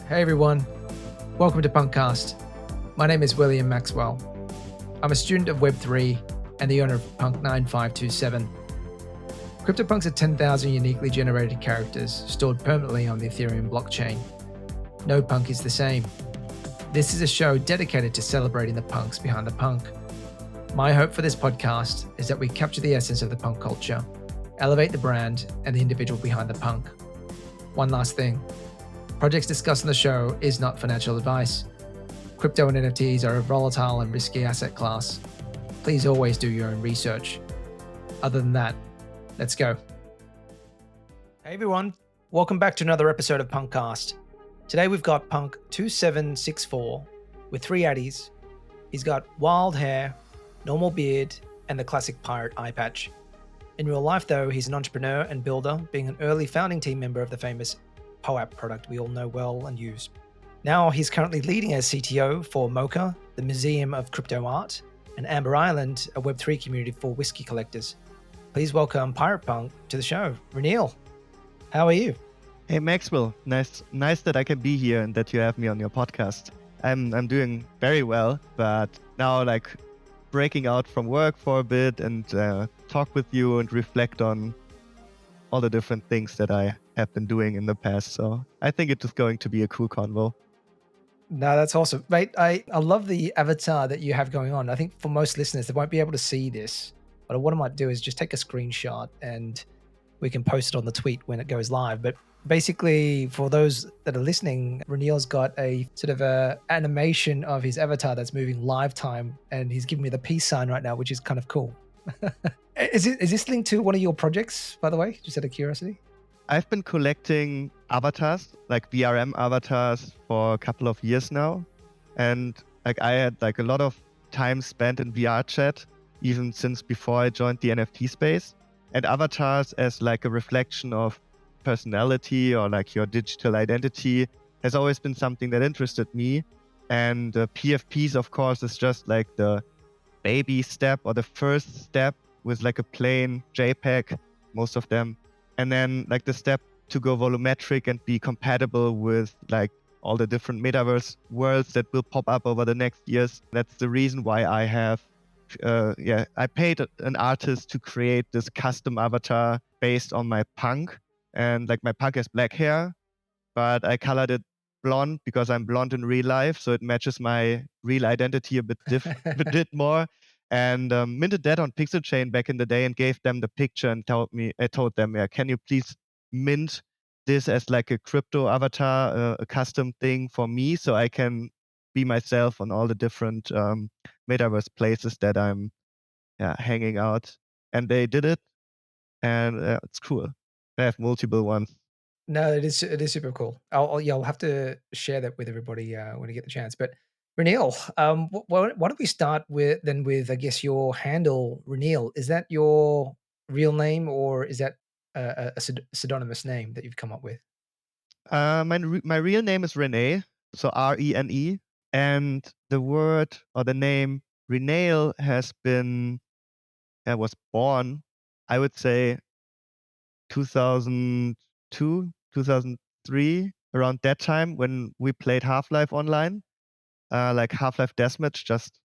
Hey everyone, welcome to PunkCast. My name is William Maxwell. I'm a student of Web3 and the owner of Punk 9527. CryptoPunks are 10,000 uniquely generated characters stored permanently on the Ethereum blockchain. No punk is the same. This is a show dedicated to celebrating the punks behind the punk. My hope for this podcast is that we capture the essence of the punk culture, elevate the brand and the individual behind the punk. One last thing. Projects discussed on the show is not financial advice. Crypto and NFTs are a volatile and risky asset class. Please always do your own research. Other than that, let's go. Hey everyone, welcome back to another episode of PunkCast. Today we've got Punk 2764 with 3 Atties. He's got wild hair, normal beard, and the classic pirate eye patch. In real life though, he's an entrepreneur and builder, being an early founding team member of the famous POAP product we all know well and use. Now he's currently leading as CTO for MoCA, the Museum of Crypto Art, and Amber Island, a Web3 community for whiskey collectors. Please welcome Pirate Punk to the show. Reneil, how are you? Hey Maxwell, nice that I can be here and that you have me on your podcast. I'm doing very well, but now breaking out from work for a bit and talk with you and reflect on all the different things that I have been doing in the past. So I think it is going to be a cool convo. No, that's awesome. Mate, I love the avatar that you have going on. I think for most listeners, they won't be able to see this. But what I might do is just take a screenshot and we can post it on the tweet when it goes live. But basically, for those that are listening, Reneil's got a sort of a animation of his avatar that's moving live time, and he's giving me the peace sign right now, which is kind of cool. Is this linked to one of your projects, by the way? Just out of curiosity. I've been collecting avatars, like VRM avatars, for a couple of years now. And I had a lot of time spent in VR chat, even since before I joined the NFT space. And avatars as a reflection of personality or your digital identity has always been something that interested me. And PFPs, of course, is just the baby step or the first step with a plain JPEG, most of them. And then the step to go volumetric and be compatible with all the different metaverse worlds that will pop up over the next years. That's the reason why I have I paid an artist to create this custom avatar based on my punk. And my punk has black hair, but I colored it blonde because I'm blonde in real life. So it matches my real identity a bit more. And minted that on Pixel Chain back in the day and gave them the picture and told them, can you please mint this as a crypto avatar, a custom thing for me so I can be myself on all the different metaverse places that I'm hanging out. And they did it, and it's cool. I have multiple ones. No, it is super cool. I'll have to share that with everybody when I get the chance. But Reneil, why don't we start with I guess your handle Reneil? Is that your real name or is that a pseudonymous name that you've come up with? My real name is Reneil, so Rene, and the word or the name Reneil was born, I would say 2002, 2003, around that time when we played Half-Life online, Half-Life Deathmatch, just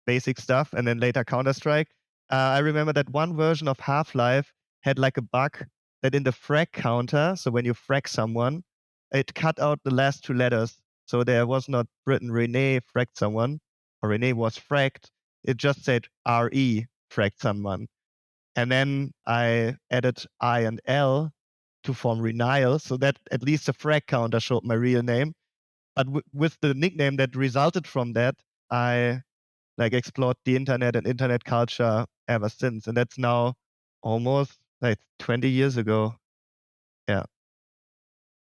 basic stuff, and then later Counter-Strike. I remember that one version of Half-Life had a bug that in the frag counter, so when you frag someone, it cut out the last 2 letters. So there was not written Rene fragged someone, or Rene was fragged. It just said RE fragged someone. And then I added I and L to form Reneil, so that at least the frag counter showed my real name. But with the nickname that resulted from that, I explored the internet and internet culture ever since. And that's now almost 20 years ago. Yeah.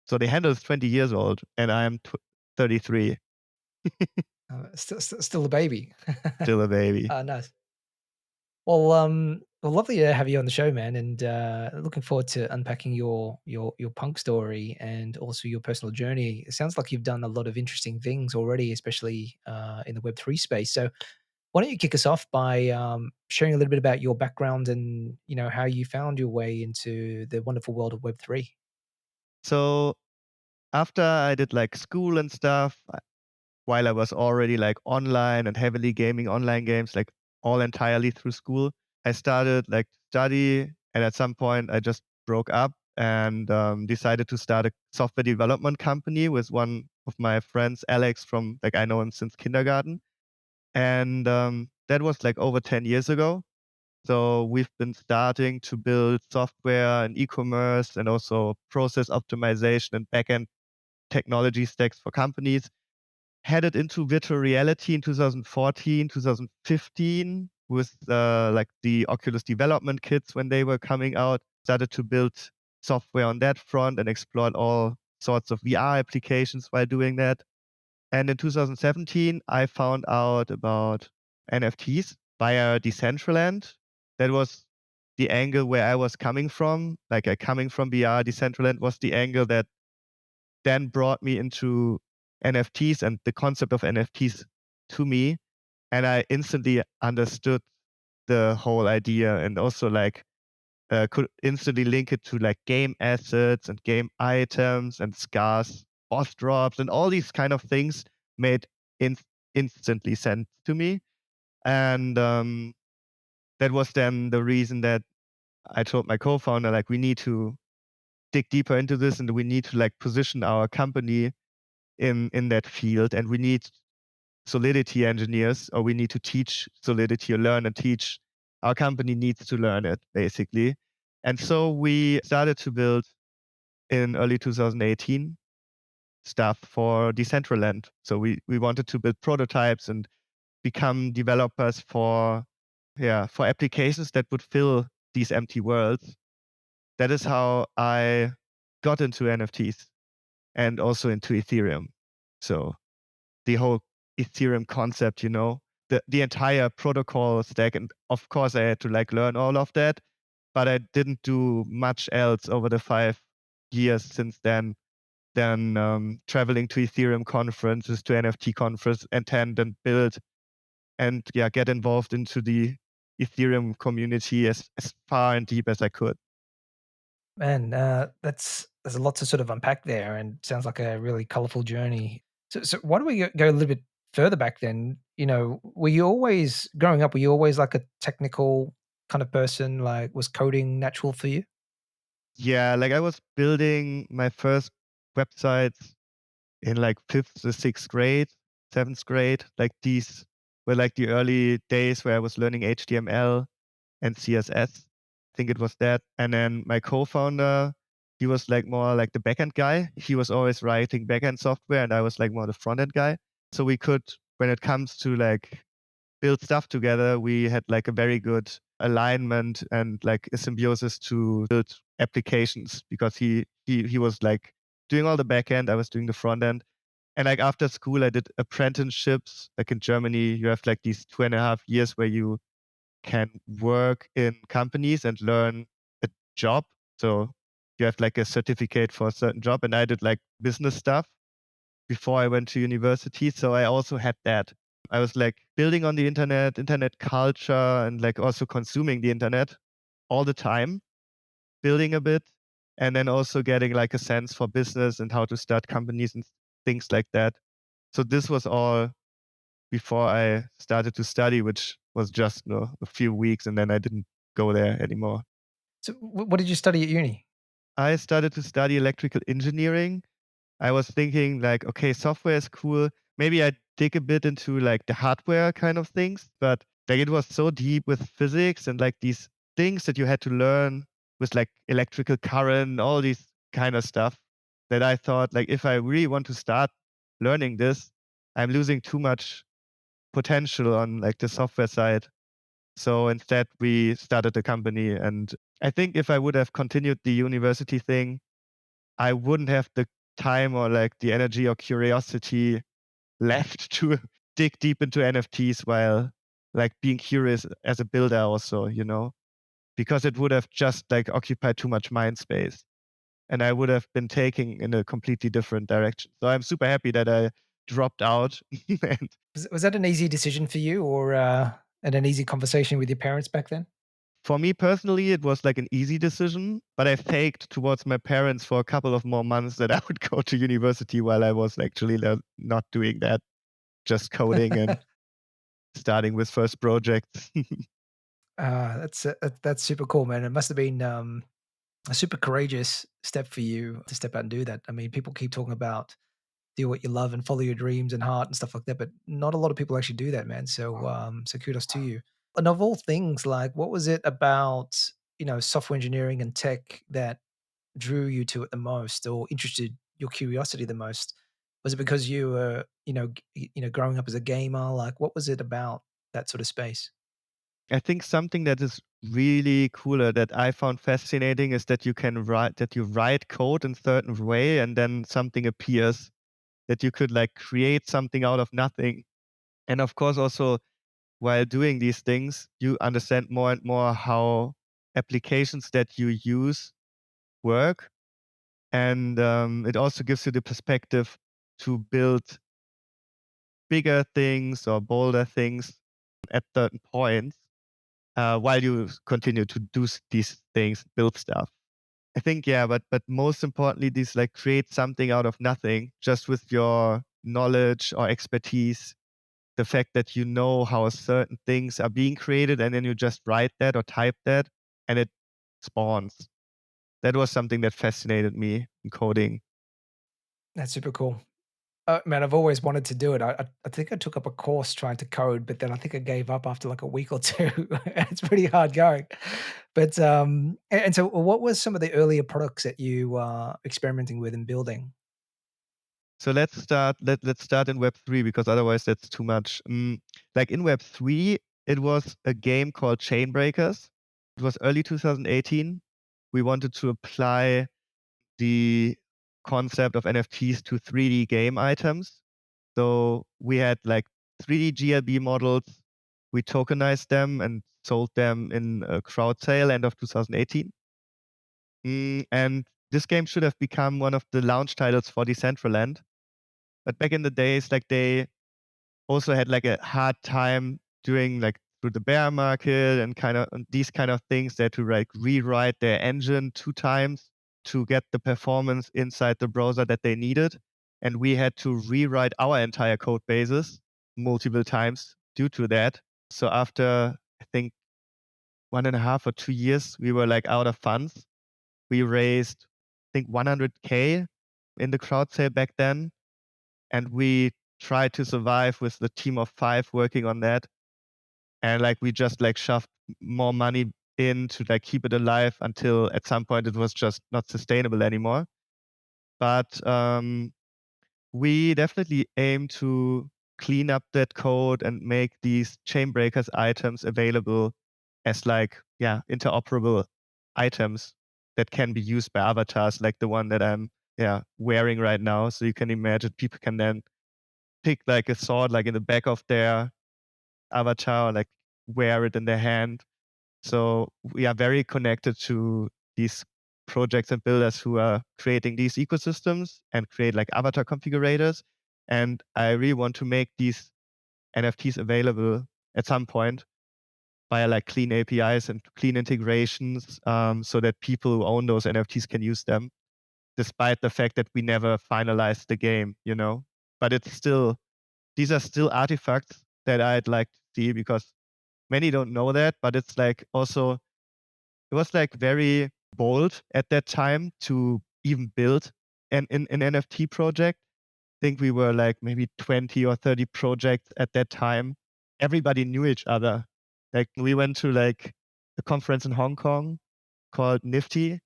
So the handle is 20 years old and I am 33. Still a baby. Still a baby. Nice. Well, lovely to have you on the show, man, and looking forward to unpacking your punk story and also your personal journey. It sounds like you've done a lot of interesting things already, especially in the Web3 space. So, why don't you kick us off by sharing a little bit about your background and how you found your way into the wonderful world of Web3? So After I did like school and stuff, while I was already like online and heavily gaming online games, like all entirely through school, I started like study, and at some point I just broke up and decided to start a software development company with one of my friends, Alex, from like I know him since kindergarten, and that was like over 10 years ago. So we've been starting to build software and e-commerce and also process optimization and backend technology stacks for companies. Headed into virtual reality in 2014, 2015 with like the Oculus development kits when they were coming out. Started to build software on that front and explored all sorts of VR applications while doing that. And in 2017, I found out about NFTs via Decentraland. That was the angle where I was coming from. Like coming from VR, Decentraland was the angle that then brought me into NFTs and the concept of NFTs to me. And I instantly understood the whole idea and also like could instantly link it to like game assets and game items and scarce boss drops and all these kind of things made in- instantly sense to me. And that was then the reason that I told my co-founder like we need to dig deeper into this and we need to like position our company in that field, and we need Solidity engineers, or we need to teach Solidity or learn and teach. Our company needs to learn it basically. And so we started to build in early 2018 stuff for Decentraland. So we wanted to build prototypes and become developers for for applications that would fill these empty worlds. That is how I got into NFTs and also into Ethereum. So the whole Ethereum concept, the entire protocol stack. And of course, I had to like learn all of that, but I didn't do much else over the 5 years since then than traveling to Ethereum conferences, to NFT conference, attend and build and get involved into the Ethereum community as far and deep as I could. Man, there's a lot to sort of unpack there, and sounds like a really colorful journey. So why don't we go a little bit further back then? Were you always growing up? Were you always like a technical kind of person? Like, was coding natural for you? Yeah, like I was building my first websites in like fifth to sixth grade, seventh grade. Like these were like the early days where I was learning HTML and CSS. I think it was that. And then my co-founder, he was like more like the backend guy. He was always writing backend software, and I was like more the front end guy. So we could, when it comes to like build stuff together, we had like a very good alignment and like a symbiosis to build applications because he was like doing all the back end, I was doing the front end. And like after school I did apprenticeships. Like in Germany, you have like these 2.5 years where you can work in companies and learn a job. So you have like a certificate for a certain job. And I did like business stuff before I went to university. So I also had that. I was like building on the internet culture, and like also consuming the internet all the time, building a bit, and then also getting like a sense for business and how to start companies and things like that. So this was all before I started to study, which was just a few weeks, and then I didn't go there anymore. So what did you study at uni? I started to study electrical engineering. I was thinking like, okay, software is cool. Maybe I dig a bit into like the hardware kind of things, but like it was so deep with physics and like these things that you had to learn with like electrical current, all these kind of stuff that I thought like if I really want to start learning this, I'm losing too much potential on like the software side. So instead we started a company, and I think if I would have continued the university thing, I wouldn't have the time or like the energy or curiosity left to dig deep into NFTs while like being curious as a builder also, because it would have just like occupied too much mind space and I would have been taking in a completely different direction. So I'm super happy that I dropped out and Was that an easy decision for you, or and an easy conversation with your parents back then? For me personally, it was like an easy decision, but I faked towards my parents for a couple of more months that I would go to university while I was actually not doing that, just coding and starting with first projects. That's super cool, man. It must have been a super courageous step for you to step out and do that. I mean, people keep talking about do what you love and follow your dreams and heart and stuff like that, but not a lot of people actually do that, man. So kudos to you. And of all things, like, what was it about software engineering and tech that drew you to it the most, or interested your curiosity the most? Was it because you were growing up as a gamer? Like, what was it about that sort of space? I think something that is really cooler that I found fascinating is that you write code in certain way and then something appears, that you could like create something out of nothing. And of course also while doing these things, you understand more and more how applications that you use work. And it also gives you the perspective to build bigger things or bolder things at certain points while you continue to do these things, build stuff. I think, yeah, but most importantly, these like create something out of nothing just with your knowledge or expertise. The fact that you know how certain things are being created and then you just write that or type that and it spawns. That was something that fascinated me in coding. That's super cool. Man, I've always wanted to do it. I think I took up a course trying to code, but then I think I gave up after like a week or two. It's pretty hard going. But and so what was some of the earlier products that you were experimenting with and building? So let's start in Web3 because otherwise that's too much. Like in Web3, it was a game called Chainbreakers. It was early 2018. We wanted to apply the concept of NFTs to 3D game items. So we had like 3D GLB models. We tokenized them and sold them in a crowd sale end of 2018. And this game should have become one of the launch titles for Decentraland. But back in the days, like they also had like a hard time doing like through the bear market and kind of and these kind of things. They had to like rewrite their engine 2 times to get the performance inside the browser that they needed. And we had to rewrite our entire code bases multiple times due to that. So after I think 1.5 or 2 years, we were like out of funds. We raised I think 100K in the crowd sale back then, and we tried to survive with the team of 5 working on that. And like we just like shoved more money in to like keep it alive until at some point it was just not sustainable anymore. But we definitely aim to clean up that code and make these chain breakers items available as like, yeah, interoperable items that can be used by avatars, like the one that I'm wearing right now. So you can imagine people can then pick like a sword like in the back of their avatar, or like wear it in their hand. So we are very connected to these projects and builders who are creating these ecosystems and create like avatar configurators. And I really want to make these NFTs available at some point via like clean APIs and clean integrations, so that people who own those NFTs can use them, despite the fact that we never finalized the game, you know? But it's still, these are still artifacts that I'd like to see because many don't know that, but it's like also it was like very bold at that time to even build an NFT project. I think we were like maybe 20 or 30 projects at that time. Everybody knew each other. Like we went to like a conference in Hong Kong called Nifty,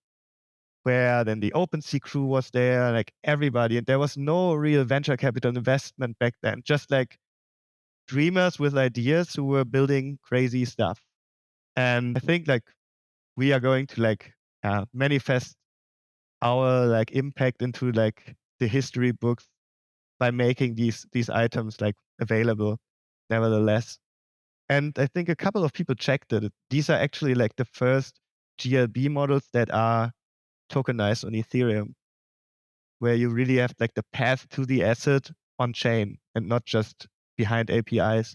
where then the OpenSea crew was there, like everybody. And there was no real venture capital investment back then, just like dreamers with ideas who were building crazy stuff. And I think like we are going to like manifest our like impact into like the history books by making these items like available nevertheless. And I think a couple of people checked it. These are actually like the first GLB models that are tokenized on Ethereum, where you really have like the path to the asset on chain and not just behind APIs.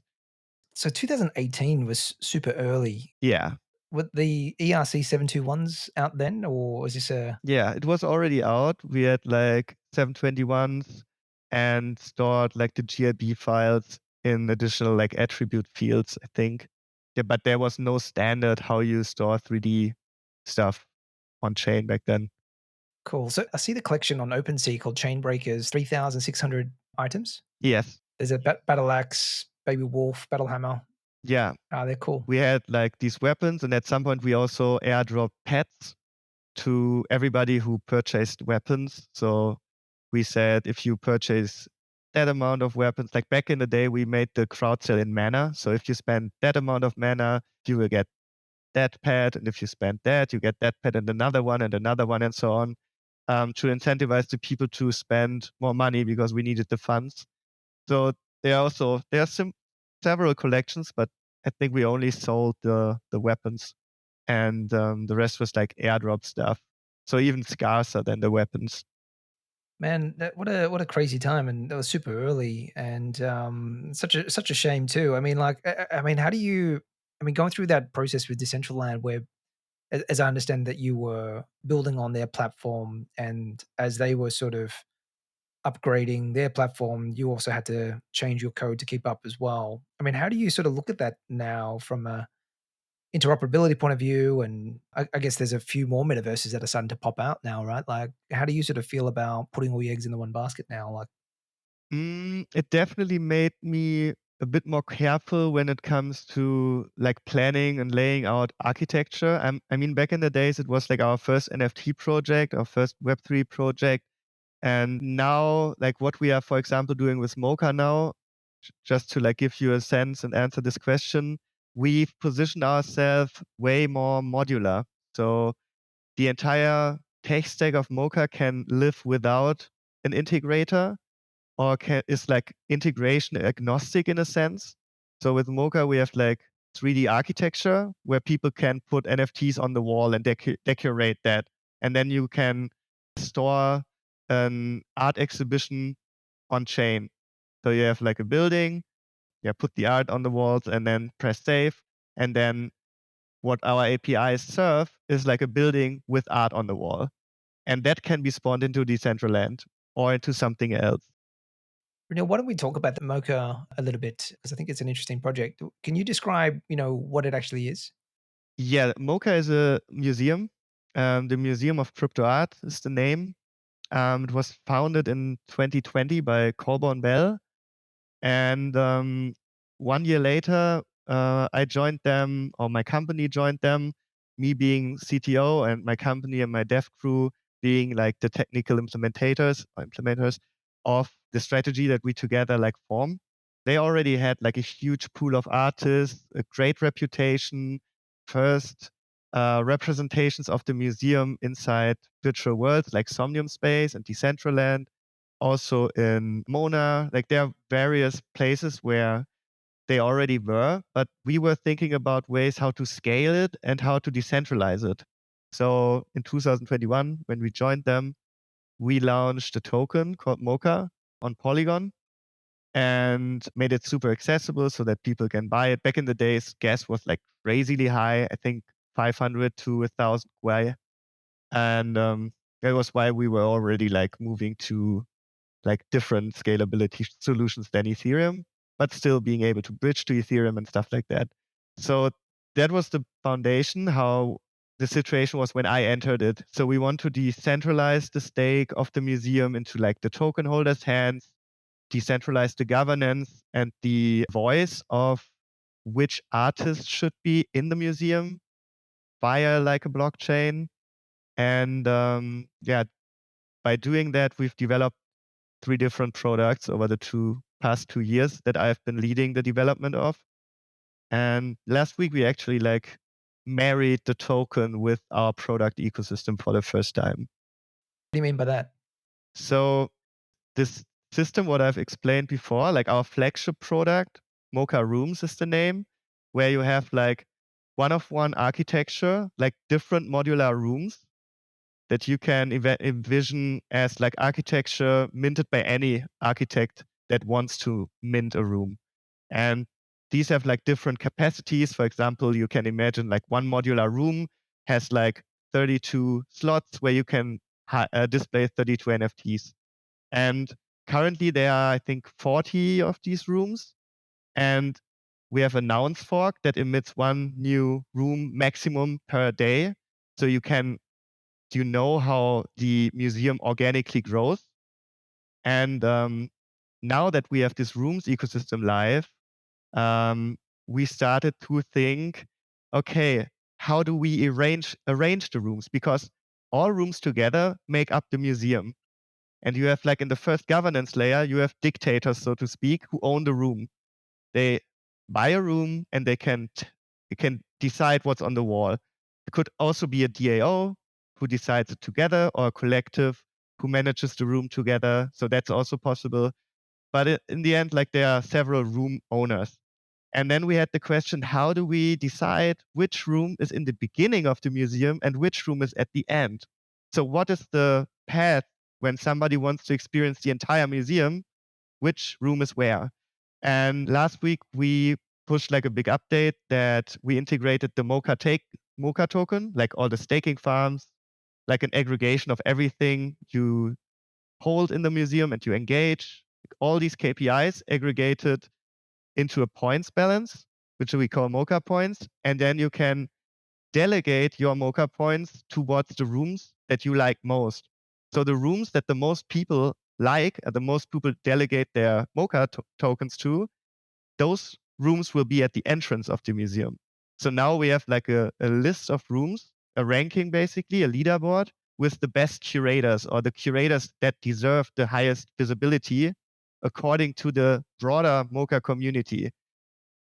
So 2018 was super early. Yeah. Were the ERC-721s out then, or is this a Yeah, it was already out. We had like 721s and stored like the GLB files in additional like attribute fields, I think. Yeah, but there was no standard how you store 3D stuff on chain back then. cool? So I see the collection on OpenSea called Chainbreakers, 3,600 items. Yes. There's a battle axe, baby wolf, battle hammer. Yeah. Ah, they're cool. We had like these weapons, and at some point we also airdropped pets to everybody who purchased weapons. So we said if you purchase that amount of weapons, like back in the day, we made the crowd sale in mana. So if you spend that amount of mana, you will get that pet. And if you spend that, you get that pet and another one and so on, to incentivize the people to spend more money because we needed the funds. So there are several collections, but I think we only sold the weapons, and the rest was like airdrop stuff. So even scarcer than the weapons. Man, what a crazy time, and that was super early, and such a shame too. I mean, like, I mean, how do you? I mean, going through that process with Decentraland, where, as I understand that you were building on their platform, and as they were sort of upgrading their platform, you also had to change your code to keep up as well. I mean, how do you sort of look at that now from a interoperability point of view? And I guess there's a few more metaverses that are starting to pop out now, right? Like, how do you sort of feel about putting all your eggs in the one basket now? Like, It definitely made me a bit more careful when it comes to like planning and laying out architecture. I mean, back in the days, it was like our first NFT project, our first Web3 project. And now, like what we are, for example, doing with MoCA now, just to like give you a sense and answer this question, we've positioned ourselves way more modular. So the entire tech stack of MoCA can live without an integrator, or is like integration agnostic in a sense. So with MoCA, we have like 3D architecture where people can put NFTs on the wall and decorate that. And then you can store an art exhibition on chain. So you have like a building, yeah, put the art on the walls and then press save. And then what our APIs serve is like a building with art on the wall. And that can be spawned into Decentraland or into something else. why don't we talk about the MoCA a little bit? Because I think it's an interesting project. Can you describe, what it actually is? Yeah, MoCA is a museum. The Museum of Crypto Art is the name. It was founded in 2020 by Colborne Bell. And 1 year later, I joined them, or my company joined them, me being CTO and my company and my dev crew being like the technical implementers of the strategy that we together like form. They already had like a huge pool of artists, a great reputation, first representations of the museum inside virtual worlds like Somnium Space and Decentraland, also in Mona. Like there are various places where they already were, but we were thinking about ways how to scale it and how to decentralize it. So in 2021, when we joined them, we launched a token called MoCA on Polygon and made it super accessible so that people can buy it. Back in the days, gas was like crazily high. I think 500 to 1,000 Gwei. And that was why we were already like moving to like different scalability solutions than Ethereum, but still being able to bridge to Ethereum and stuff like that. So that was the foundation, how the situation was when I entered it. So we want to decentralize the stake of the museum into like the token holders' hands, decentralize the governance and the voice of which artists should be in the museum via like a blockchain. And yeah, by doing that, we've developed 3 different products over the past 2 years that I've been leading the development of. And last week we actually like married the token with our product ecosystem for the first time. What do you mean by that? So this system, what I've explained before, like our flagship product, MoCA Rooms is the name, where you have like one-of-one architecture, like different modular rooms that you can envision as like architecture minted by any architect that wants to mint a room. And these have like different capacities. For example, you can imagine like one modular room has like 32 slots where you can display 32 NFTs. And currently there are, I think, 40 of these rooms. And we have a nouns fork that emits one new room maximum per day. So you know how the museum organically grows. And now that we have this rooms ecosystem live, um, we started to think, okay, how do we arrange the rooms? Because all rooms together make up the museum. And you have like in the first governance layer, you have dictators, so to speak, who own the room. They buy a room and they can decide what's on the wall. It could also be a DAO who decides it together, or a collective who manages the room together. So that's also possible. But in the end, like there are several room owners. And then we had the question, how do we decide which room is in the beginning of the museum and which room is at the end? So what is the path when somebody wants to experience the entire museum? Which room is where? And last week we pushed like a big update that we integrated the MoCA token, like all the staking farms, like an aggregation of everything you hold in the museum and you engage. All these KPIs aggregated into a points balance, which we call MoCA points. And then you can delegate your MoCA points towards the rooms that you like most. So the rooms that the most people like, and the most people delegate their MoCA tokens to, those rooms will be at the entrance of the museum. So now we have like a list of rooms, a ranking basically, a leaderboard with the best curators, or the curators that deserve the highest visibility according to the broader MoCA community.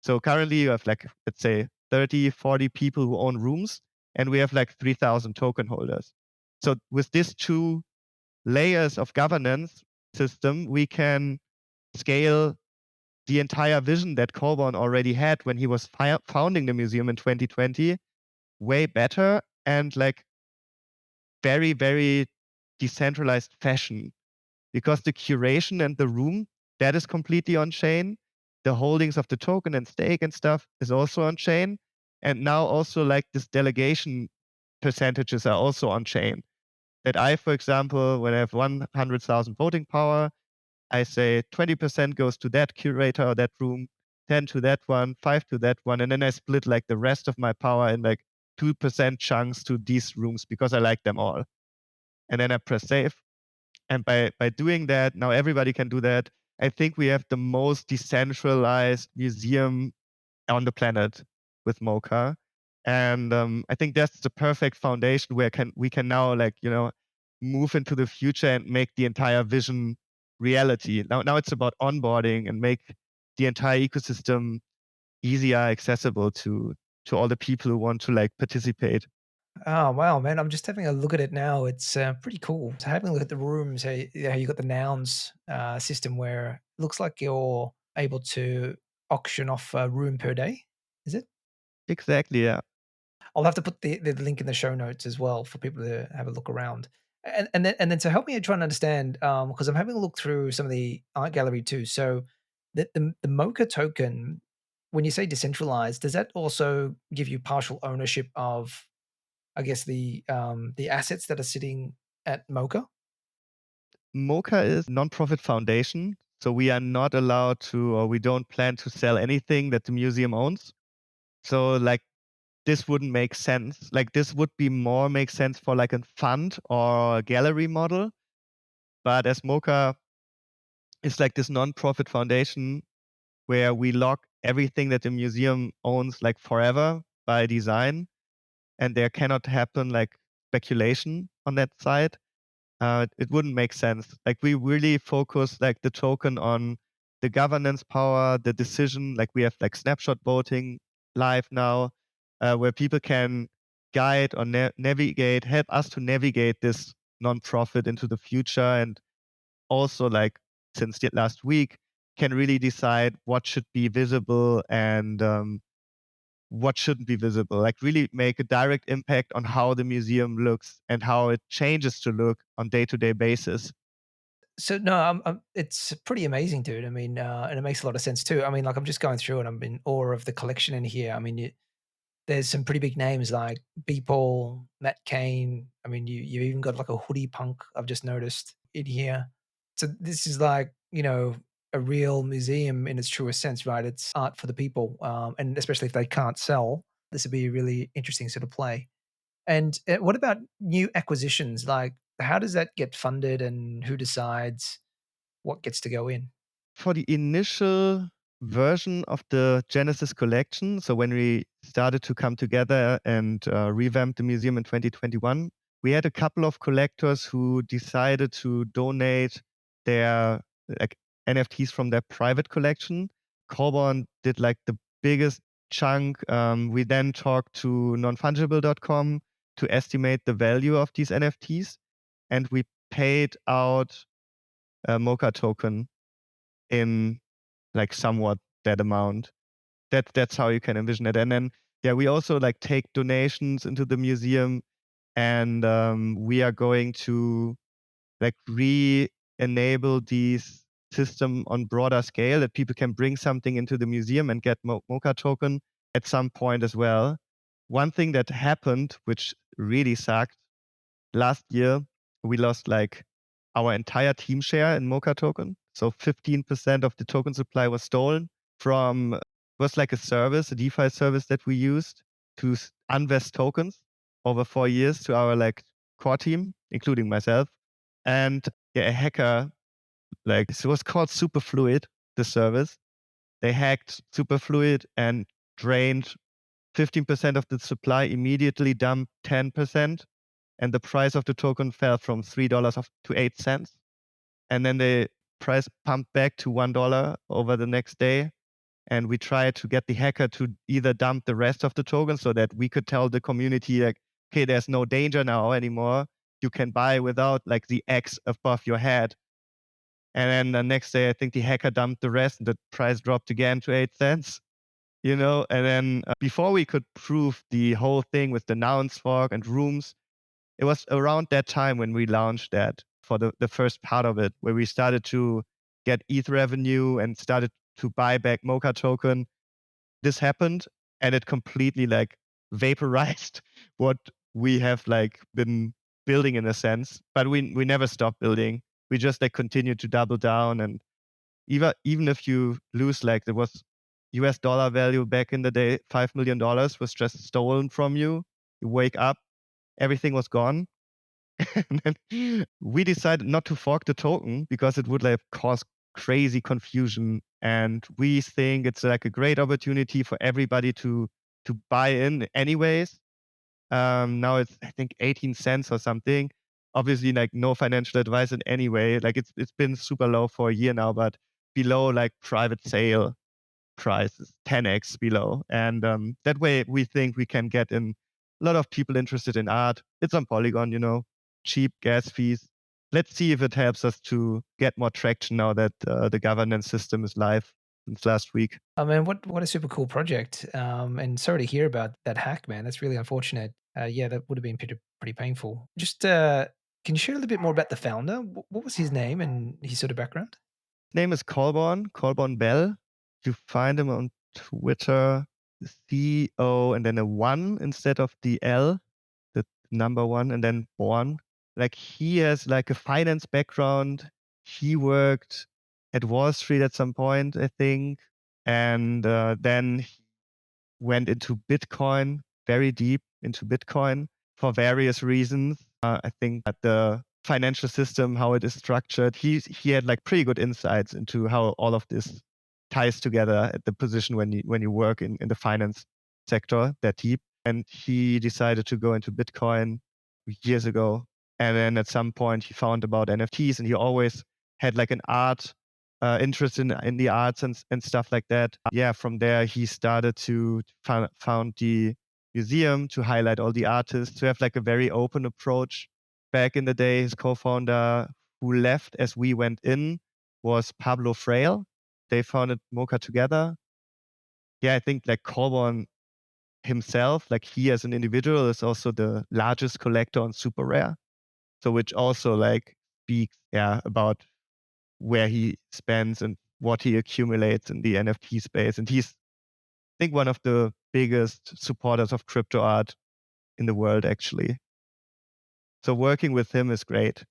So currently you have like, let's say 30, 40 people who own rooms, and we have like 3,000 token holders. So with these two layers of governance system, we can scale the entire vision that Corbon already had when he was founding the museum in 2020 way better, and like very, very decentralized fashion, because the curation and the room, that is completely on chain. The holdings of the token and stake and stuff is also on chain. And now also like this delegation percentages are also on chain. That I, for example, when I have 100,000 voting power, I say 20% goes to that curator or that room, 10 to that one, 5 to that one. And then I split like the rest of my power in like 2% chunks to these rooms because I like them all. And then I press save. And by doing that, now everybody can do that. I think we have the most decentralized museum on the planet with MoCA. And I think that's the perfect foundation where we can now like, move into the future and make the entire vision reality. Now it's about onboarding and make the entire ecosystem easier accessible to all the people who want to like participate. Oh, wow, man. I'm just having a look at it now. It's pretty cool. So having a look at the rooms, how you got the nouns system where it looks like you're able to auction off a room per day. Is it? Exactly, yeah. I'll have to put the link in the show notes as well for people to have a look around. And then to help me try and understand, because I'm having a look through some of the art gallery too. So the MoCA token, when you say decentralized, does that also give you partial ownership of, I guess, the assets that are sitting at MoCA? MoCA is a non-profit foundation, so we are not allowed to, or we don't plan to sell anything that the museum owns. So like this wouldn't make sense. Like this would be more make sense for like a fund or a gallery model. But as MoCA is like this non-profit foundation where we lock everything that the museum owns like forever by design, and there cannot happen like speculation on that side. It wouldn't make sense. Like we really focus like the token on the governance power, the decision. Like we have like snapshot voting live now, where people can guide or navigate, help us to navigate this nonprofit into the future, and also like since the last week can really decide what should be visible and what shouldn't be visible, like really make a direct impact on how the museum looks and how it changes to look on day-to-day basis. So no, it's pretty amazing, dude. I mean, and it makes a lot of sense too. I mean, like I'm just going through and I'm in awe of the collection in here. I mean, there's some pretty big names like Beeple, Matt Kane. I mean, you've even got like a hoodie punk. I've just noticed in here. So this is like a real museum in its truest sense, right? It's art for the people, and especially if they can't sell, this would be a really interesting sort of play. And what about new acquisitions? Like, how does that get funded, and who decides what gets to go in? For the initial version of the Genesis collection, so when we started to come together and revamp the museum in 2021, we had a couple of collectors who decided to donate their like NFTs from their private collection. Corborn did like the biggest chunk. We then talked to nonfungible.com to estimate the value of these NFTs, and we paid out a MoCA token in like somewhat that amount. That's how you can envision it. And then yeah, we also like take donations into the museum, and we are going to like re-enable these system on broader scale that people can bring something into the museum and get MoCA token at some point as well. One thing that happened, which really sucked, last year we lost like our entire team share in MoCA token. So 15% of the token supply was stolen from was like a service, a DeFi service that we used to unvest tokens over 4 years to our like core team, including myself. And yeah, a hacker, like it was called Superfluid, the service. They hacked Superfluid and drained 15% of the supply, immediately dumped 10%, and the price of the token fell from $3 to 8 cents. And then the price pumped back to $1 over the next day. And we tried to get the hacker to either dump the rest of the token so that we could tell the community like, okay, there's no danger now anymore. You can buy without like the X above your head. And then the next day, I think the hacker dumped the rest and the price dropped again to 8 cents. And then before we could prove the whole thing with the nouns fork and rooms, it was around that time when we launched that for the first part of it, where we started to get ETH revenue and started to buy back MoCA token. This happened and it completely like vaporized what we have like been building in a sense. But we never stopped building. We just like continued to double down, and even if you lose like there was US dollar value back in the day, $5 million was just stolen from you. You wake up, everything was gone. And then we decided not to fork the token because it would like cause crazy confusion. And we think it's like a great opportunity for everybody to buy in anyways. Now it's I think 18 cents or something. Obviously, like no financial advice in any way. Like it's been super low for a year now, but below like private sale prices, 10x below. And that way we think we can get in a lot of people interested in art. It's on Polygon, cheap gas fees. Let's see if it helps us to get more traction now that the governance system is live since last week. I mean, what a super cool project. And sorry to hear about that hack, man. That's really unfortunate. Yeah, that would have been pretty painful. Just can you share a little bit more about the founder? What was his name and his sort of background? His name is Colborn Bell. You find him on Twitter, CO and then a 1 instead of the L, the number 1, and then Born. Like he has like a finance background. He worked at Wall Street at some point, I think. And then he went into Bitcoin, very deep into Bitcoin for various reasons. I think that the financial system, how it is structured, he had like pretty good insights into how all of this ties together at the position when you work in the finance sector that deep. And he decided to go into Bitcoin years ago. And then at some point he found about NFTs, and he always had like an art interest in the arts and stuff like that. Yeah, from there he started to found the museum to highlight all the artists, to have like a very open approach. Back in the day, his co-founder who left as we went in was Pablo Fraile. They founded MoCA together. Yeah, I think like Corborn himself, like he as an individual is also the largest collector on super rare. So which also like speaks, yeah, about where he spends and what he accumulates in the NFT space. And he's, I think, one of the biggest supporters of crypto art in the world, actually. So working with him is great.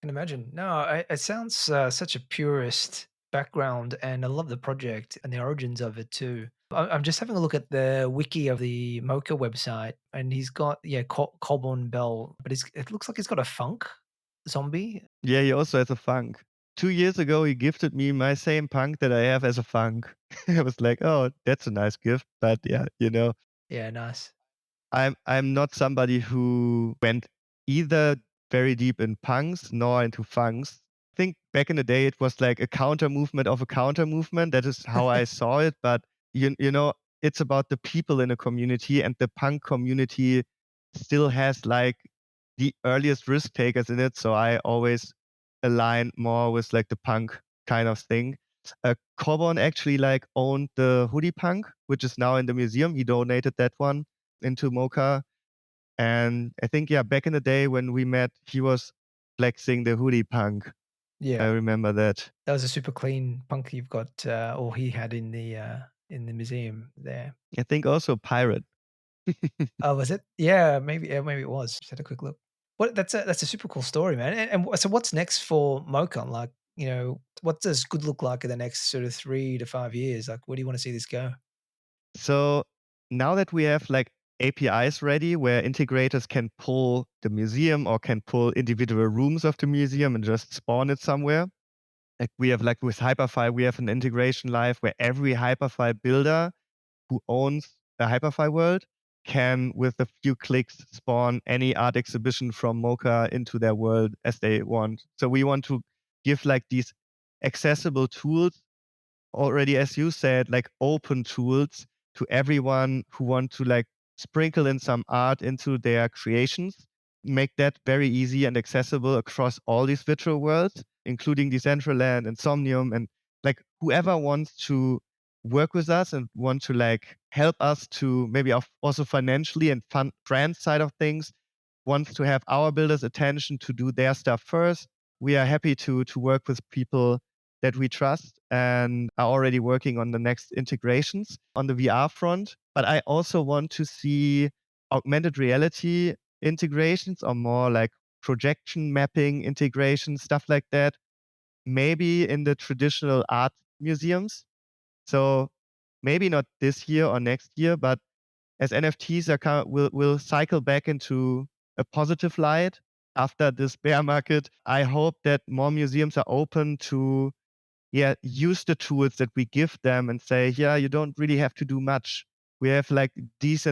Can imagine. No, it sounds such a purist background, and I love the project and the origins of it too. I'm just having a look at the wiki of the MoCA website, and he's got Colborne Bell, but it looks like he's got a funk zombie. Yeah, he also has a funk. 2 years ago, he gifted me my same punk that I have as a funk. I was like, oh, that's a nice gift. But yeah, Yeah, nice. I'm not somebody who went either very deep in punks nor into funks. I think back in the day it was like a counter movement of a counter movement. That is how I saw it. But it's about the people in a community, and the punk community still has like the earliest risk takers in it. So I always align more with like the punk kind of thing. Corbon actually like owned the hoodie punk, which is now in the museum. He donated that one into MoCA. And I think, yeah, back in the day when we met, he was flexing the hoodie punk. I Yeah, remember that. that was a super clean punk you've got, or he had in the museum there. I think also Pirate. Oh, was it? Yeah, maybe it was. Just had a quick look. What that's a super cool story, man. So what's next for MoCon? Like, what does good look like in the next sort of 3 to 5 years? Like, where do you want to see this go? So now that we have like APIs ready where integrators can pull the museum or can pull individual rooms of the museum and just spawn it somewhere. Like we have like with Hyperfile, we have an integration live where every Hyperfile builder who owns a Hyperfile world can, with a few clicks, spawn any art exhibition from MoCA into their world as they want. So we want to give like these accessible tools already, as you said, like open tools to everyone who want to like sprinkle in some art into their creations, make that very easy and accessible across all these virtual worlds, including Decentraland and Somnium, and like whoever wants to work with us and want to like help us to maybe also financially and fund brand side of things, wants to have our builders attention to do their stuff first. We are happy to work with people that we trust and are already working on the next integrations on the VR front. But I also want to see augmented reality integrations or more like projection mapping integrations, stuff like that, maybe in the traditional art museums. So maybe not this year or next year, but as NFTs will cycle back into a positive light after this bear market, I hope that more museums are open to use the tools that we give them and say, yeah, you don't really have to do much. We have like these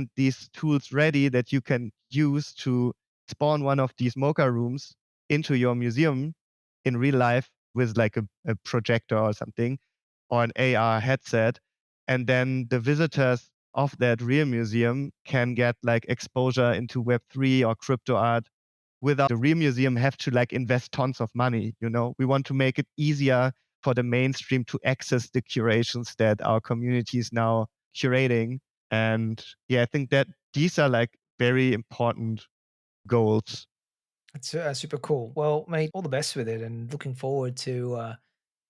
tools ready that you can use to spawn one of these MoCA rooms into your museum in real life with like a projector or something or an AR headset. And then the visitors of that real museum can get like exposure into Web3 or crypto art without the real museum have to like invest tons of money. We want to make it easier for the mainstream to access the curations that our community is now curating. And yeah, I think that these are like very important goals. It's super cool. Well, mate, all the best with it, and looking forward to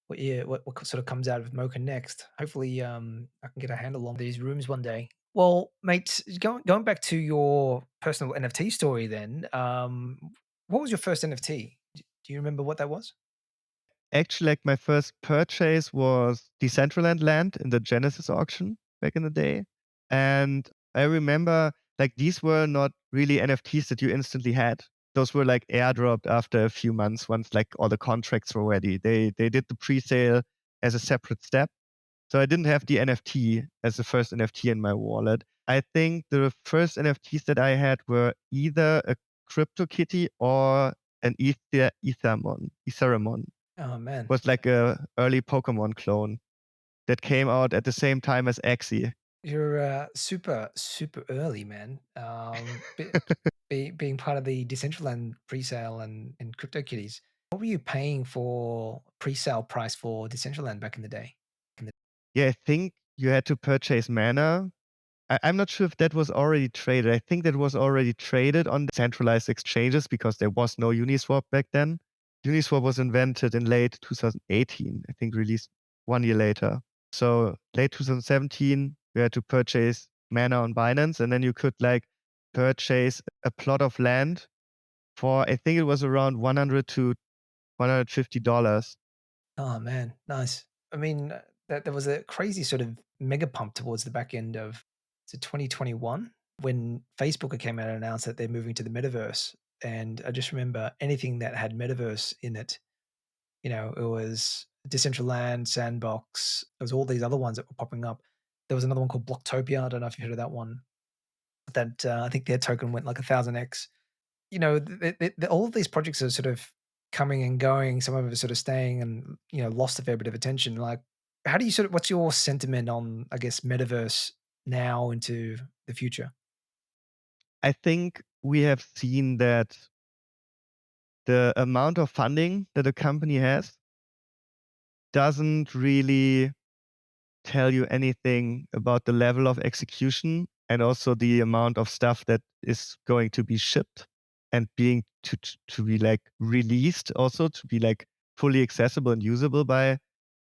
what sort of comes out of MoCA next. Hopefully, I can get a handle on these rooms one day. Well, mate, going back to your personal NFT story, then, what was your first NFT? Do you remember what that was? Actually, like my first purchase was Decentraland land in the Genesis auction back in the day. And I remember like these were not really NFTs that you instantly had. Those were like airdropped after a few months once like all the contracts were ready. They did the pre-sale as a separate step. So I didn't have the NFT as the first NFT in my wallet. I think the first NFTs that I had were either a CryptoKitty or an Ethereumon. Oh man, Was like a early Pokemon clone that came out at the same time as Axie. you're super early, man. Being part of the Decentraland pre-sale and CryptoKitties. What were you paying for pre-sale price for Decentraland back in the day? Yeah, I think you had to purchase mana. I'm not sure if that was already traded. I think that was already traded on the centralized exchanges because there was no Uniswap back then. Uniswap was invented in late 2018, I think released 1 year later. So late 2017, you had to purchase Mana on Binance, and then you could like purchase a plot of land for, I think it was around $100 to $150. Oh man, nice. I mean, that there was a crazy sort of mega pump towards the back end of 2021 when Facebook came out and announced that they're moving to the metaverse. And I just remember anything that had metaverse in it, it was Decentraland, Sandbox. There was all these other ones that were popping up. There was another one called Blocktopia. I don't know if you heard of that one. That I think their token went like 1,000x. All of these projects are sort of coming and going. Some of them are sort of staying and, lost a fair bit of attention. Like, how do you what's your sentiment on, I guess, metaverse now into the future? I think we have seen that the amount of funding that a company has doesn't really tell you anything about the level of execution and also the amount of stuff that is going to be shipped and being to be like released, also to be like fully accessible and usable by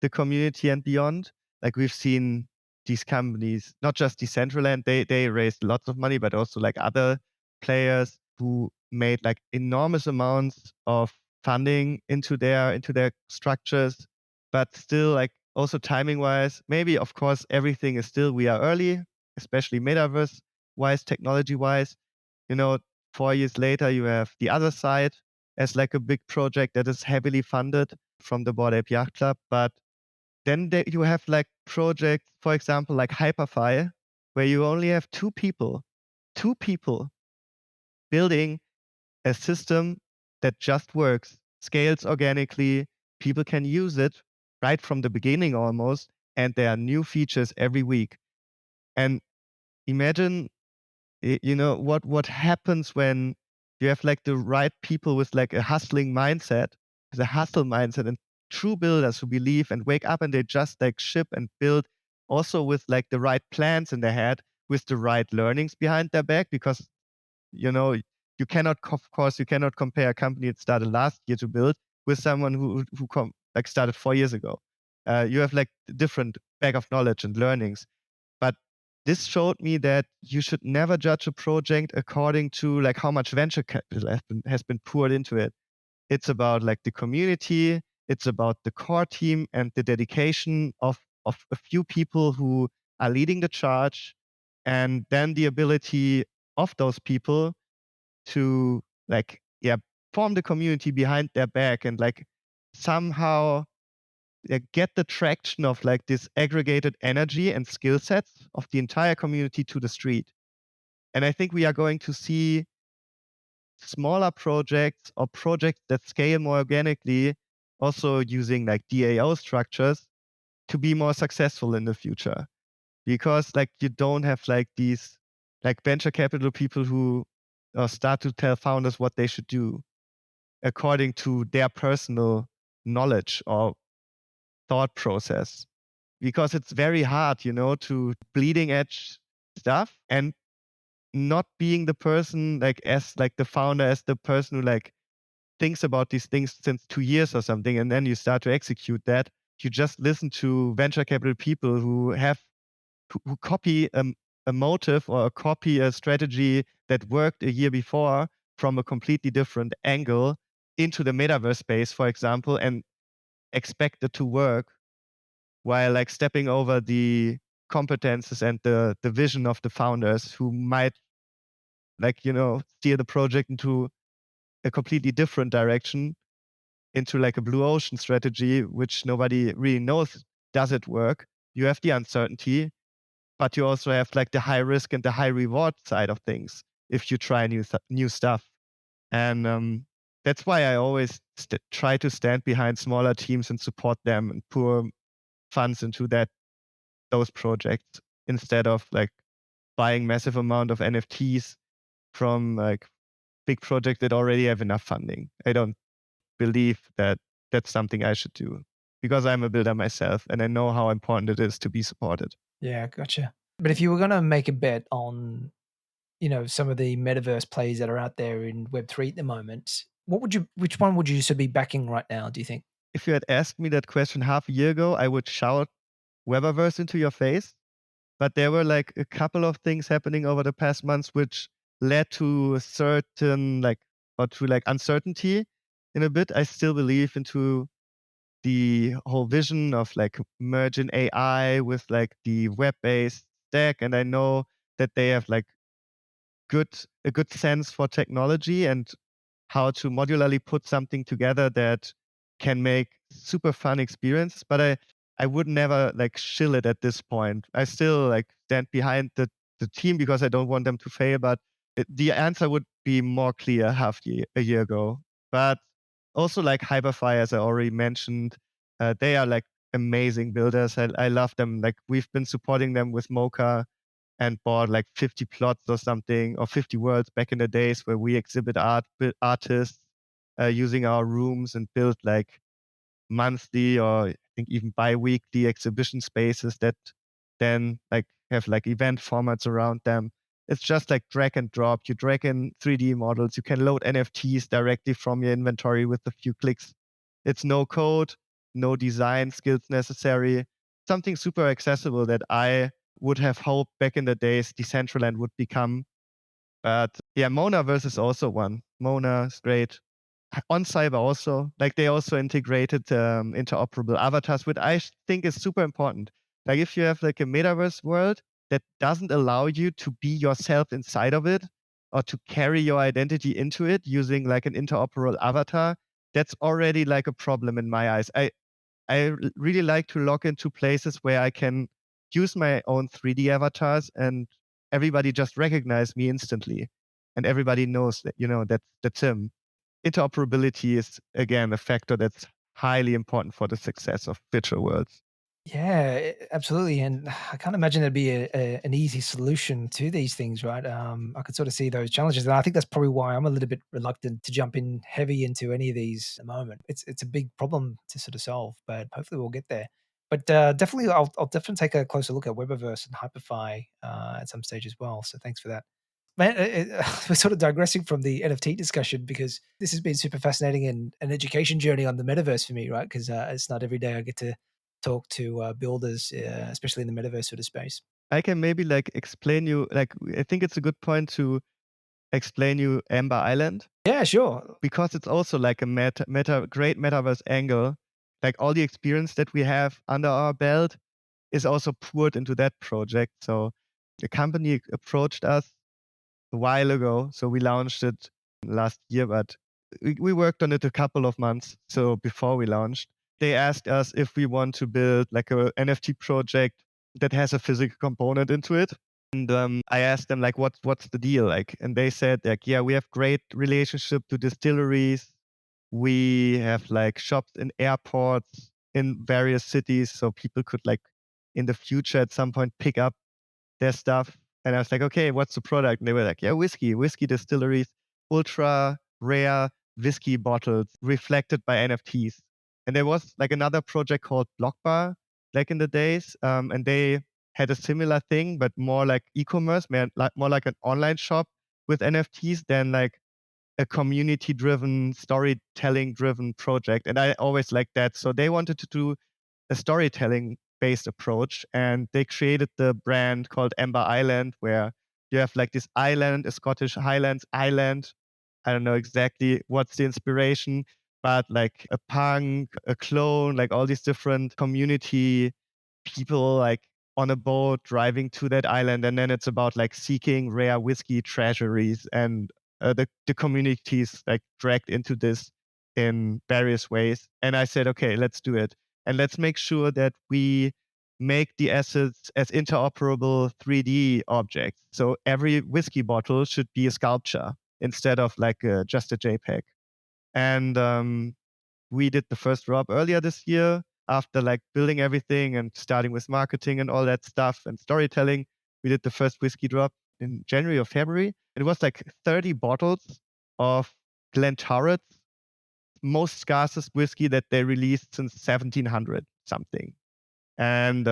the community and beyond. Like we've seen these companies, not just Decentraland, they raised lots of money, but also like other players who made like enormous amounts of funding into their structures, but still like also timing wise, maybe of course everything is still, we are early, especially metaverse wise, technology wise. You know, 4 years later, you have the other side as like a big project that is heavily funded from the Bored Ape Yacht Club. But then you have like projects, for example, like Hyperfile, where you only have two people building a system that just works, scales organically, people can use it right from the beginning almost, and there are new features every week. And imagine, what happens when you have like the right people with like a hustling mindset, with a hustle mindset, and true builders who believe and wake up and they just like ship and build, also with like the right plans in their head, with the right learnings behind their back, because you know you cannot, of course, you cannot compare a company that started last year to build with someone who like started 4 years ago. You have like different bag of knowledge and learnings. But this showed me that you should never judge a project according to like how much venture capital has been poured into it. It's about like the community, it's about the core team and the dedication of a few people who are leading the charge, and then the ability of those people to like, yeah, form the community behind their back and like somehow, yeah, get the traction of like this aggregated energy and skill sets of the entire community to the street. And I think we are going to see smaller projects or projects that scale more organically, also using like DAO structures to be more successful in the future. Because like you don't have like these like venture capital people who start to tell founders what they should do according to their personal knowledge or thought process, because it's very hard, to bleeding edge stuff and not being the person like as like the founder, as the person who like thinks about these things since 2 years or something, and then you start to execute that. You just listen to venture capital people who copy a motive or copy a strategy that worked a year before from a completely different angle into the metaverse space, for example, and expect it to work, while like stepping over the competences and the vision of the founders who might like, steer the project into a completely different direction, into like a blue ocean strategy, which nobody really knows, does it work? You have the uncertainty, but you also have like the high risk and the high reward side of things if you try new stuff. And that's why I always try to stand behind smaller teams and support them and pour funds into those projects, instead of like buying massive amount of NFTs from like big projects that already have enough funding. I don't believe that that's something I should do, because I'm a builder myself and I know how important it is to be supported. Yeah, gotcha. But if you were going to make a bet on, some of the metaverse plays that are out there in Web3 at the moment, Which one would you sort of be backing right now, do you think? If you had asked me that question half a year ago, I would shout Weberverse into your face. But there were like a couple of things happening over the past months which led to a certain like or to like uncertainty in a bit. I still believe into the whole vision of like merging AI with like the web-based stack, and I know that they have like good a good sense for technology and how to modularly put something together that can make super fun experience. But I would never like shill it at this point. I still like stand behind the team because I don't want them to fail. But the answer would be more clear a year ago. But also like Hyperfire, as I already mentioned, they are like amazing builders. I love them. Like we've been supporting them with MoCA and bought like 50 plots or something, or 50 worlds back in the days where we exhibit artists using our rooms and build like monthly or I think even bi-weekly exhibition spaces that then like have like event formats around them. It's just like drag and drop. You drag in 3D models. You can load NFTs directly from your inventory with a few clicks. It's no code, no design skills necessary. Something super accessible that I would have hoped back in the days Decentraland would become. But yeah, Monaverse is also one. Mona is great. On Cyber also, like they also integrated interoperable avatars, which think is super important. Like if you have like a metaverse world that doesn't allow you to be yourself inside of it or to carry your identity into it using like an interoperable avatar, that's already like a problem in my eyes. Really like to log into places where I can use my own 3D avatars and everybody just recognize me instantly. And everybody knows that, that's him. Interoperability is, again, a factor that's highly important for the success of virtual worlds. Yeah, absolutely, and I can't imagine there'd be an easy solution to these things, right? I could sort of see those challenges, and I think that's probably why I'm a little bit reluctant to jump in heavy into any of these at the moment. It's a big problem to sort of solve, but hopefully we'll get there. But definitely, I'll definitely take a closer look at Webaverse and Hyperfy at some stage as well. So thanks for that. Man, we're sort of digressing from the NFT discussion because this has been super fascinating and an education journey on the metaverse for me, right? Because it's not every day I get to talk to builders, especially in the metaverse sort of space. I can maybe like explain you, like, I think it's a good point to explain you Amber Island Yeah, sure. because it's also like a great metaverse angle. Like all the experience that we have under our belt is also poured into that project. So the company approached us a while ago. So we launched it last year, but we worked on it a couple of months. So before we launched, they asked us if we want to build like a NFT project that has a physical component into it. And I asked them like, what's the deal like? And they said like, yeah, we have great relationship to distilleries. We have like shops in airports in various cities, so people could like in the future at some point pick up their stuff. And I was like, okay, what's the product? And they were like, yeah, whiskey distilleries, ultra rare whiskey bottles reflected by NFTs. And there was like another project called Blockbar back in the days. And they had a similar thing, but more like e-commerce, more like an online shop with NFTs than like a community driven, storytelling driven project. And I always liked that. So they wanted to do a storytelling based approach, and they created the brand called Amber Island, where you have like this island, a Scottish Highlands island. I don't know exactly what's the inspiration, but like a punk, a clone, like all these different community people like on a boat driving to that island, and then it's about like seeking rare whiskey treasuries, and the communities like dragged into this in various ways. And I said, okay, let's do it. And let's make sure that we make the assets as interoperable 3D objects. So every whiskey bottle should be a sculpture instead of like just a JPEG. And we did the first drop earlier this year after like building everything and starting with marketing and all that stuff and storytelling. We did the first whiskey drop in January or February. It was like 30 bottles of Glenturret's most scarcest whiskey that they released since 1700 something. And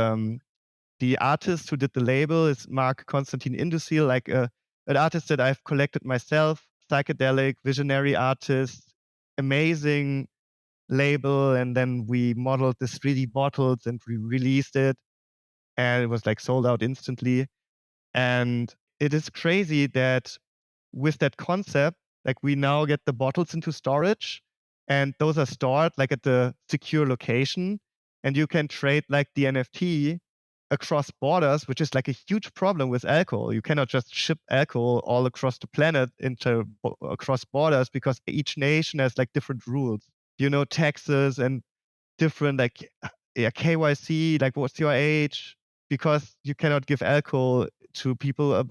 the artist who did the label is Mark Constantine Indusil, like an artist that I've collected myself, psychedelic, visionary artist, amazing label, and then we modeled the 3D bottles and we released it, and it was like sold out instantly. And it is crazy that with that concept, like we now get the bottles into storage, and those are stored like at the secure location, and you can trade like the NFT across borders, which is like a huge problem with alcohol. You cannot just ship alcohol all across the planet across borders, because each nation has like different rules, taxes and different like yeah, KYC, like what's your age, because you cannot give alcohol to people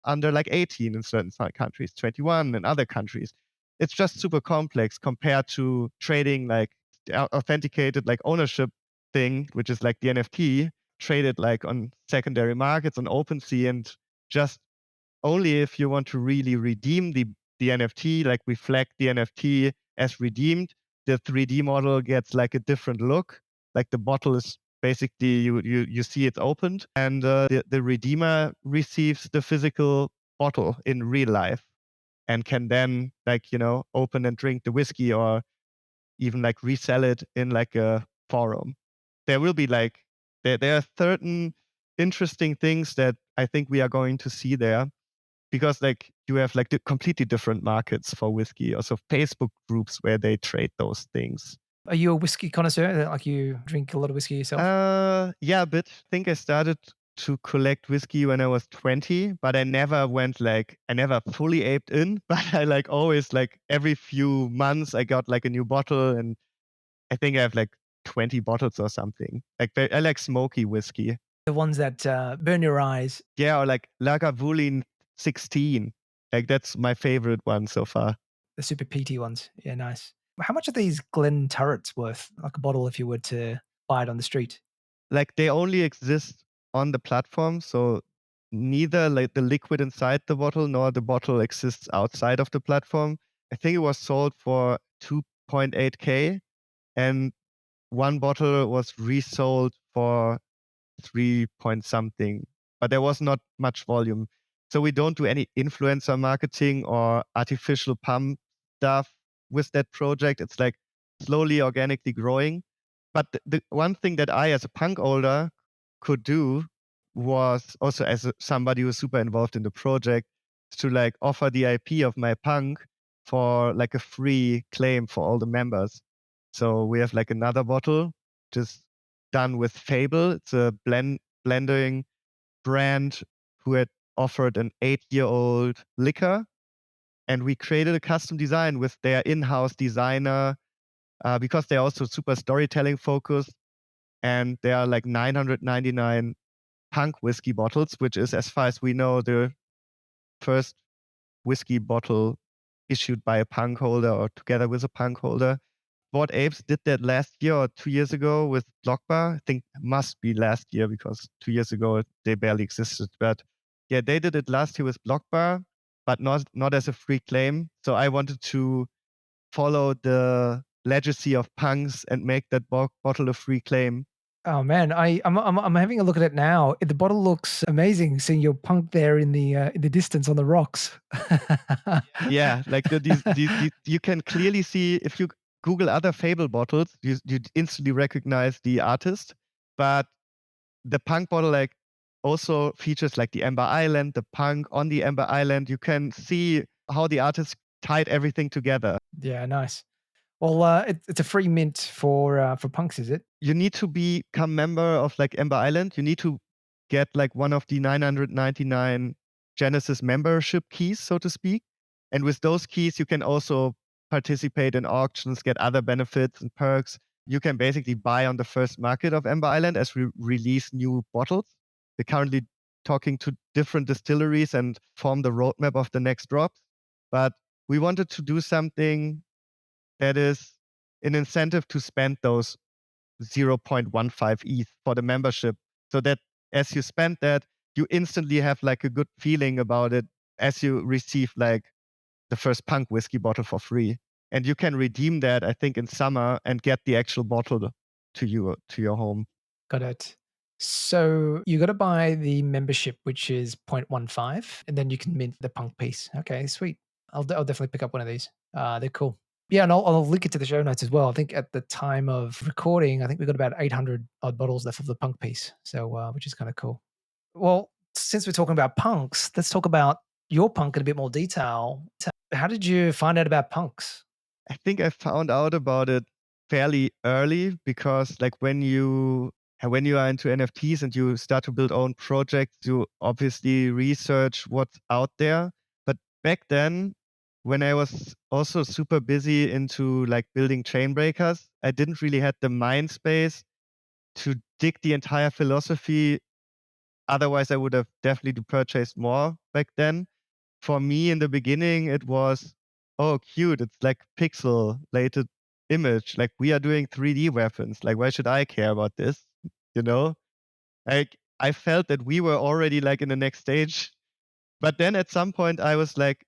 under like 18 in certain countries, 21 in other countries. It's just super complex compared to trading like authenticated like ownership thing, which is like the NFT, traded like on secondary markets on OpenSea, and just only if you want to really redeem the NFT, like we flag the NFT as redeemed, the 3D model gets like a different look. Like the bottle is basically you see it's opened, and the redeemer receives the physical bottle in real life and can then like open and drink the whiskey, or even like resell it in like a forum. There will be like there are certain interesting things that I think we are going to see there, because like you have like the completely different markets for whiskey, also Facebook groups where they trade those things. Are you a whiskey connoisseur? Like you drink a lot of whiskey yourself? Yeah, a bit. I think I started to collect whiskey when I was 20, but I never fully aped in, but I like always like every few months I got like a new bottle, and I think I have like 20 bottles or something. Like I like smoky whiskey. The ones that burn your eyes. Yeah, or like Lagavulin 16. Like that's my favorite one so far. The super peaty ones. Yeah, nice. How much are these Glen turrets worth? Like a bottle if you were to buy it on the street? Like they only exist on the platform, so neither like the liquid inside the bottle nor the bottle exists outside of the platform. I think it was sold for 2.8K, and one bottle was resold for 3 point something, but there was not much volume. So we don't do any influencer marketing or artificial pump stuff with that project. It's like slowly organically growing. But the one thing that I, as a punk holder, could do was also, as somebody who's super involved in the project, to like offer the IP of my punk for like a free claim for all the members. So we have like another bottle just done with Fable. It's a blending brand who had offered an 8-year-old liquor, and we created a custom design with their in-house designer, because they're also super storytelling focused, and they are like 999 punk whiskey bottles, which is, as far as we know, the first whiskey bottle issued by a punk holder or together with a punk holder. Bored Apes did that last year or 2 years ago with Blockbar. I think it must be last year, because 2 years ago they barely existed. But yeah, they did it last year with Blockbar, but not as a free claim. So I wanted to follow the legacy of punks and make that bottle a free claim. Oh man, I'm having a look at it now. The bottle looks amazing. Seeing your punk there in the distance on the rocks. Yeah, like you can clearly see, if you Google other Fable bottles, you instantly recognize the artist. But the punk bottle like also features like the Amber Island, the punk on the Amber Island. You can see how the artist tied everything together. Yeah, nice. Well, it's a free mint for punks, is it? You need to become member of like Amber Island. You need to get like one of the 999 Genesis membership keys, so to speak. And with those keys, you can also participate in auctions, get other benefits and perks. You can basically buy on the first market of Amber Island as we release new bottles. We're currently talking to different distilleries and form the roadmap of the next drops. But we wanted to do something that is an incentive to spend those 0.15 ETH for the membership, so that as you spend that, you instantly have like a good feeling about it as you receive like the first punk whiskey bottle for free. And you can redeem that, I think, in summer and get the actual bottle to your home. Got it. So you got to buy the membership, which is 0.15, and then you can mint the punk piece. Okay, sweet. I'll definitely pick up one of these. They're cool. Yeah, and I'll link it to the show notes as well. I think at the time of recording, I think we got about 800 odd bottles left of the punk piece. So, which is kind of cool. Well, since we're talking about punks, let's talk about your punk in a bit more detail. How did you find out about punks? I think I found out about it fairly early because like when you are into NFTs and you start to build own projects, you obviously research what's out there. But back then, when I was also super busy into like building chain breakers, I didn't really had the mind space to dig the entire philosophy. Otherwise, I would have definitely purchased more back then. For me in the beginning, it was, oh, cute. It's like pixelated image. Like we are doing 3D weapons. Like, why should I care about this? You know, like I felt that we were already like in the next stage. But then at some point, I was like,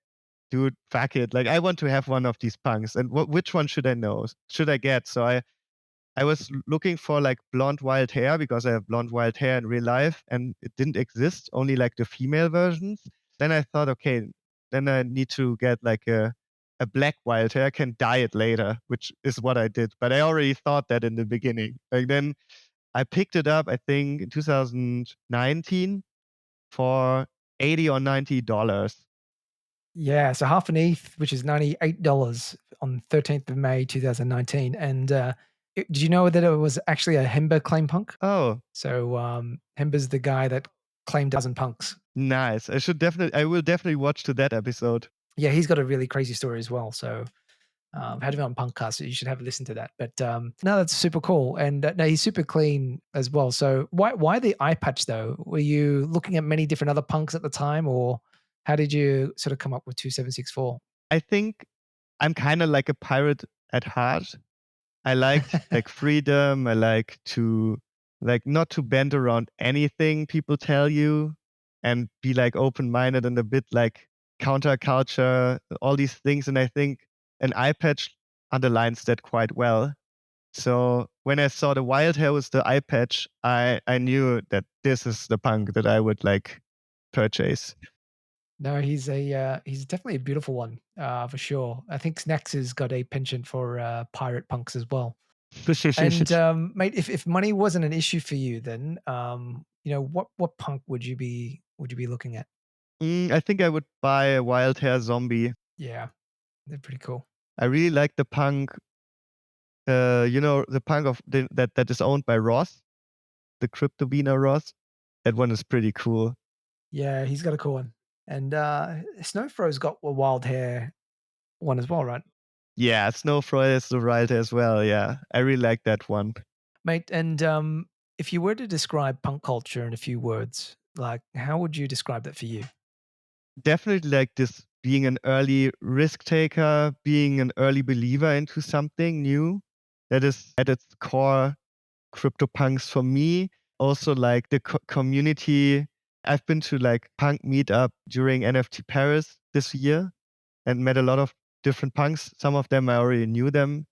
dude, fuck it. Like, I want to have one of these punks. And which one should I know? Should I get? So I was looking for like blonde wild hair because I have blonde wild hair in real life and it didn't exist, only like the female versions. Then I thought, okay, then I need to get like a black wild hair, I can dye it later, which is what I did. But I already thought that in the beginning. Like then I picked it up, I think in 2019 for 80 or $90. Yeah, so half an ETH, which is $98 on 13th of May 2019. And did you know that it was actually a Hemba claim punk? Oh, So Hemba's the guy that claimed dozen punks. nice. I will definitely watch to that episode. Yeah, he's got a really crazy story as well. So had him on PunkCast, so you should have a listen to that. But no, that's super cool, and no, he's super clean as well. So why the eye patch though? Were you looking at many different other punks at the time, or how did you sort of come up with 2764? I think I'm kind of like a pirate at heart. I liked like freedom. I like to like not to bend around anything people tell you and be like open minded and a bit like counterculture, all these things. And I think an eye patch underlines that quite well. So when I saw the wild hair with the eye patch, I knew that this is the punk that I would like purchase. No, he's definitely a beautiful one for sure. I think Snacks has got a penchant for pirate punks as well. And mate, if money wasn't an issue for you, then what punk would you be looking at? I think I would buy a wild hair zombie. Yeah, they're pretty cool. I really like the punk. The punk that is owned by Ross, the Cryptobina Ross. That one is pretty cool. Yeah, he's got a cool one. And Snowfro's got a wild hair one as well, right? Yeah, Snowfroy is the right as well. Yeah, I really like that one. Mate, and if you were to describe punk culture in a few words, like how would you describe that for you? Definitely like this being an early risk taker, being an early believer into something new. That is at its core CryptoPunks for me. Also like the community. I've been to like punk meetup during NFT Paris this year and met a lot of different punks. Some of them I already knew them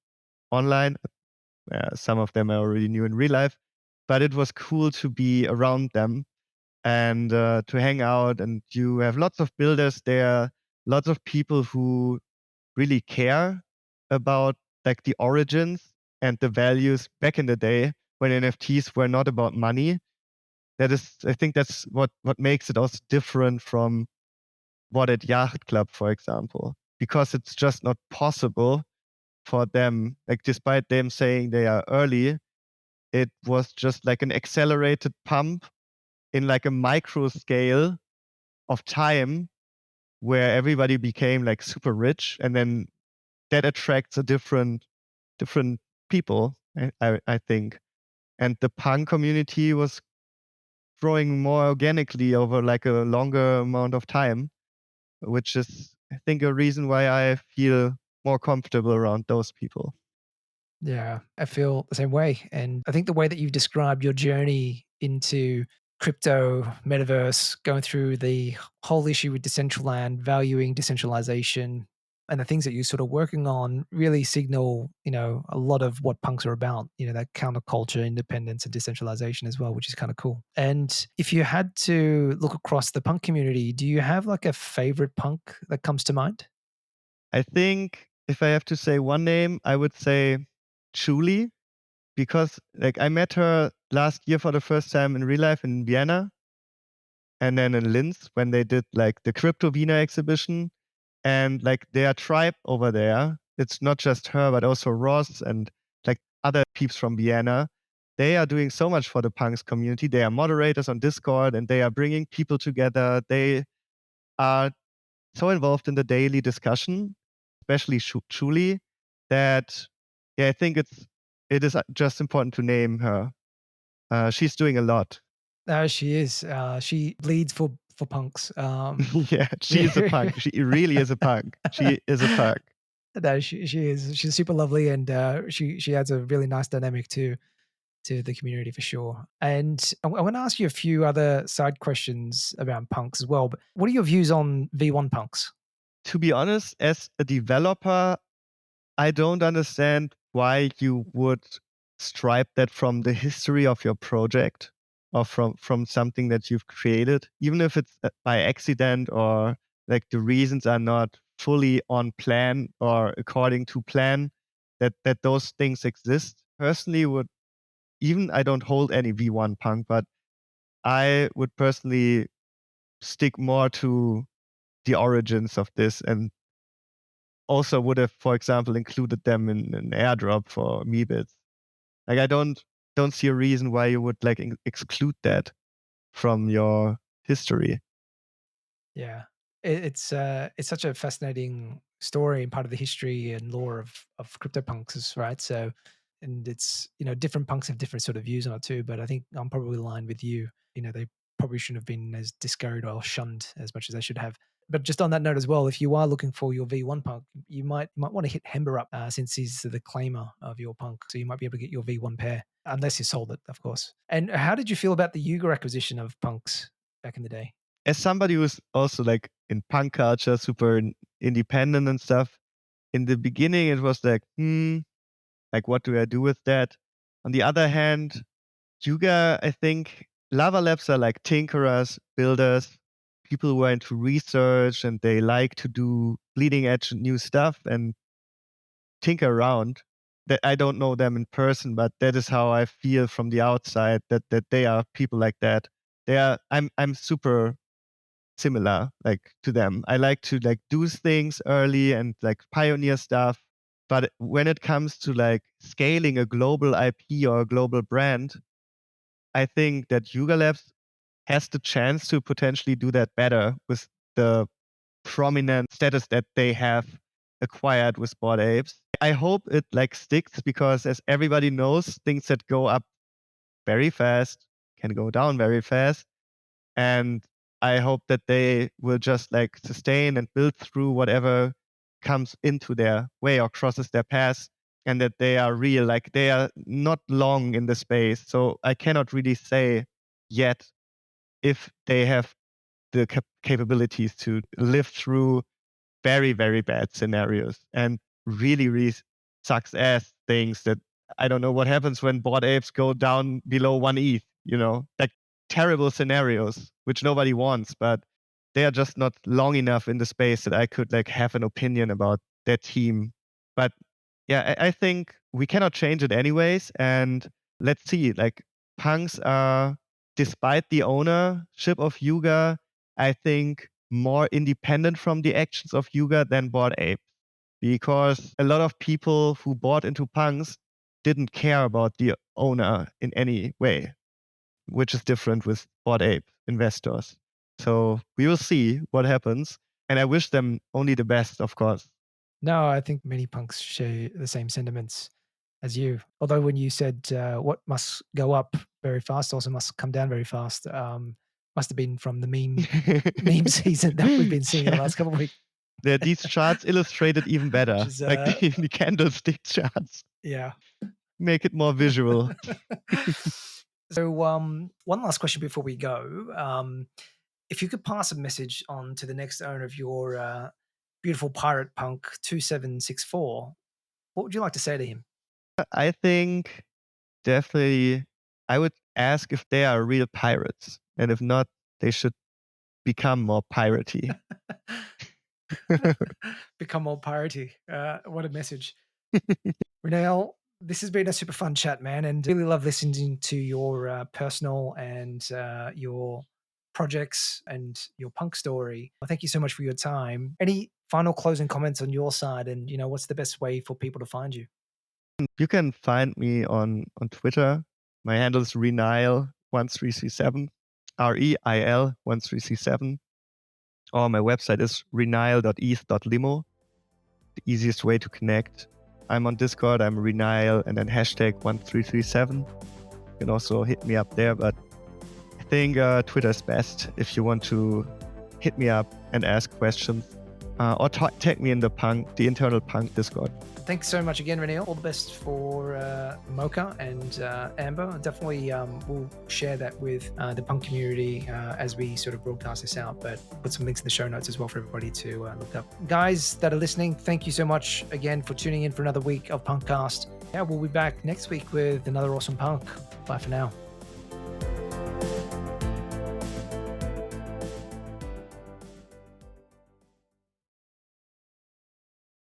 online. Some of them I already knew in real life. But it was cool to be around them and to hang out. And you have lots of builders there, lots of people who really care about like the origins and the values back in the day when NFTs were not about money. I think that's what makes it also different from what at Yacht Club, for example, because it's just not possible for them. Like, despite them saying they are early, it was just like an accelerated pump in like a micro scale of time where everybody became like super rich, and then that attracts a different people. I think, and the punk community was growing more organically over like a longer amount of time, which is, I think, a reason why I feel more comfortable around those people. Yeah, I feel the same way. And I think the way that you've described your journey into crypto, metaverse, going through the whole issue with Decentraland, valuing decentralization, and the things that you're sort of working on really signal, a lot of what punks are about, that counterculture, independence, and decentralization as well, which is kind of cool. And if you had to look across the punk community, do you have like a favorite punk that comes to mind? I think If I have to say one name, I would say Julie, because like I met her last year for the first time in real life in Vienna and then in Linz when they did like the Crypto Wiener exhibition. And like their tribe over there, it's not just her, but also Ross and like other peeps from Vienna. They are doing so much for the punks community. They are moderators on Discord and they are bringing people together. They are so involved in the daily discussion, especially Julie, that yeah, I think it is just important to name her. She's doing a lot. She is. She bleeds for punks. Yeah, she is a punk. She really is a punk. She is a punk. No, she is. She's super lovely, and she adds a really nice dynamic to the community for sure. And I want to ask you a few other side questions around punks as well. But what are your views on V1 punks? To be honest, as a developer, I don't understand why you would stripe that from the history of your project or from something that you've created, even if it's by accident or like the reasons are not fully on plan or according to plan, that those things exist. Personally, would even I don't hold any V1 punk, but I would personally stick more to the origins of this and also would have, for example, included them in an airdrop for Meebits. Like I don't see a reason why you would like exclude that from your history. Yeah, it's such a fascinating story and part of the history and lore of CryptoPunks, right? So, and it's different punks have different sort of views on it too. But I think I'm probably aligned with you. They probably shouldn't have been as discouraged or shunned as much as they should have. But just on that note as well, if you are looking for your V1 punk, you might want to hit Hember up since he's the claimer of your punk. So you might be able to get your V1 pair, unless you sold it, of course. And how did you feel about the Yuga acquisition of punks back in the day? As somebody who's also like in punk culture, super independent and stuff, in the beginning it was like, like what do I do with that? On the other hand, Yuga, I think Lava Labs are like tinkerers, builders, people who are into research and they like to do bleeding edge new stuff and tinker around. That I don't know them in person, but that is how I feel from the outside that they are people like that. I'm super similar like to them. I like to like do things early and like pioneer stuff. But when it comes to like scaling a global IP or a global brand, I think that Yuga Labs has the chance to potentially do that better with the prominent status that they have acquired with Bored Apes. I hope it like sticks because as everybody knows, things that go up very fast can go down very fast. And I hope that they will just like sustain and build through whatever comes into their way or crosses their path and that they are real, like they are not long in the space. So I cannot really say yet if they have the capabilities to live through very, very bad scenarios and really, really sucks ass things that I don't know what happens when Bored Apes go down below 1 ETH, like terrible scenarios, which nobody wants, but they are just not long enough in the space that I could like have an opinion about their team. But yeah, I think we cannot change it anyways. And let's see, like punks are, despite the ownership of Yuga, I think more independent from the actions of Yuga than Bored Apes. Because a lot of people who bought into punks didn't care about the owner in any way, which is different with Bored Ape investors. So we will see what happens. And I wish them only the best, of course. No, I think many punks share the same sentiments as you. Although when you said what must go up very fast also must come down very fast, must have been from the meme season that we've been seeing in the last couple of weeks. These charts illustrated even better, Is, like the candlestick charts. Yeah. Make it more visual. So, one last question before we go. If you could pass a message on to the next owner of your beautiful Pirate Punk 2764, what would you like to say to him? I think definitely I would ask if they are real pirates. And if not, they should become more piratey. Become more piratey. What a message. Reneil, this has been a super fun chat, man, and really love listening to your personal and your projects and your punk story. Well, thank you so much for your time. Any final closing comments on your side, and what's the best way for people to find you? You can find me on Twitter. My handle is Reneil1337, REIL1337. Or my website is reneil.eth.limo, the easiest way to connect. I'm on Discord, I'm Reneil, and then #1337. You can also hit me up there, but I think Twitter is best if you want to hit me up and ask questions. Or tag me in the internal punk Discord. Thanks so much again, Reneil. All the best for MoCA and Amber. Definitely we'll share that with the punk community as we sort of broadcast this out, but put some links in the show notes as well for everybody to look up. Guys that are listening, thank you so much again for tuning in for another week of PunkCast. Yeah, we'll be back next week with another awesome punk. Bye for now.